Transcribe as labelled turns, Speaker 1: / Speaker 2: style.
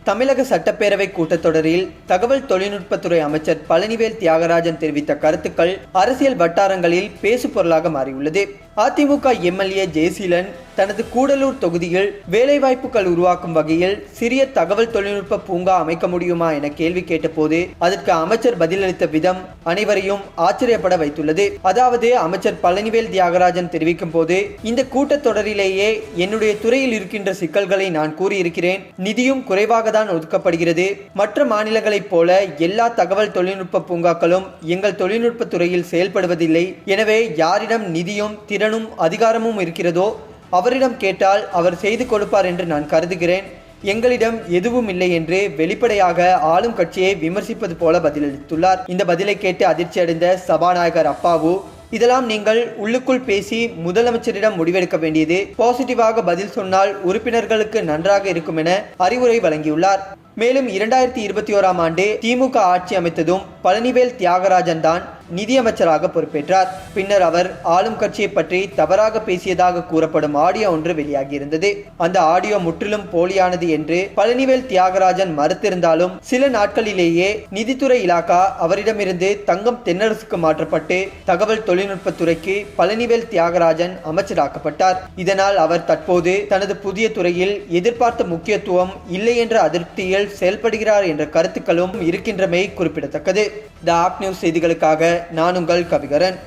Speaker 1: தமிழக சட்டப்பேரவை கூட்டத்தொடரில் தகவல் தொழில்நுட்பத்துறை அமைச்சர் பழனிவேல் தியாகராஜன் தெரிவித்த கருத்துக்கள் அரசியல் வட்டாரங்களில் பேசு பொருளாக மாறியுள்ளது. அதிமுக எம்எல்ஏ ஜெயசீலன் தனது கூடலூர் தொகுதியில் வேலைவாய்ப்புகள் உருவாக்கும் வகையில் சிறிய தகவல் தொழில்நுட்ப பூங்கா அமைக்க முடியுமா என கேள்வி கேட்டபோது அதற்கு அமைச்சர் பதிலளித்த விதம் அனைவரையும் ஆச்சரியப்பட வைத்துள்ளது. அதாவது அமைச்சர் பழனிவேல் தியாகராஜன் தெரிவிக்கும் போது, இந்த கூட்டத்தொடரிலேயே என்னுடைய துறையில் இருக்கின்ற சிக்கல்களை நான் கூறியிருக்கிறேன். நிதியும் குறைவாக தான் ஒதுக்கப்படுகிறது. மற்ற மாநிலங்களைப் போல எல்லா தகவல் தொழில்நுட்ப பூங்காக்களும் எங்கள் தொழில்நுட்ப துறையில் செயல்படுவதில்லை. எனவே யாரிடம் நிதியும் திறனும் அதிகாரமும் இருக்கிறதோ அவரிடம் கேட்டால் அவர் செய்து கொடுப்பார் என்று நான் கருதுகிறேன். எங்களிடம் எதுவும் இல்லை என்று வெளிப்படையாக ஆளும் கட்சியை விமர்சிப்பது போல பதிலளித்துள்ளார். இந்த பதிலை கேட்டு அதிர்ச்சி அடைந்த சபாநாயகர் அப்பாவு, இதெல்லாம் நீங்கள் உள்ளுக்குள் பேசி முதலமைச்சரிடம் முடிவெடுக்க வேண்டியது. பாசிட்டிவாக பதில் சொன்னால் உறுப்பினர்களுக்கு நன்றாக இருக்கும் என அறிவுரை வழங்கியுள்ளார். மேலும் 2021ஆம் ஆண்டு திமுக ஆட்சி அமைத்ததும் பழனிவேல் தியாகராஜன் தான் நிதியமைச்சராக பொறுப்பேற்றார். பின்னர் அவர் ஆளும் கட்சியை பற்றி தவறாக பேசியதாக கூறப்படும் ஆடியோ ஒன்று வெளியாகியிருந்தது. அந்த ஆடியோ முற்றிலும் போலியானது என்று பழனிவேல் தியாகராஜன் மறுத்திருந்தாலும் சில நாட்களிலேயே நிதித்துறை இலாகா அவரிடமிருந்து தங்கம் தென்னரசுக்கு மாற்றப்பட்டு தகவல் தொழில்நுட்பத்துறைக்கு பழனிவேல் தியாகராஜன் அமைச்சராக்கப்பட்டார். இதனால் அவர் தற்போது தனது புதிய துறையில் எதிர்பார்த்த முக்கியத்துவம் இல்லை என்ற அதிருப்தியில் செயல்படுகிறார் என்ற கருத்துக்களும் இருக்கின்றமை குறிப்பிடத்தக்கது. தி ஆப் நியூஸ் செய்திகளுக்காக நான் உங்கள் கவிகரன்.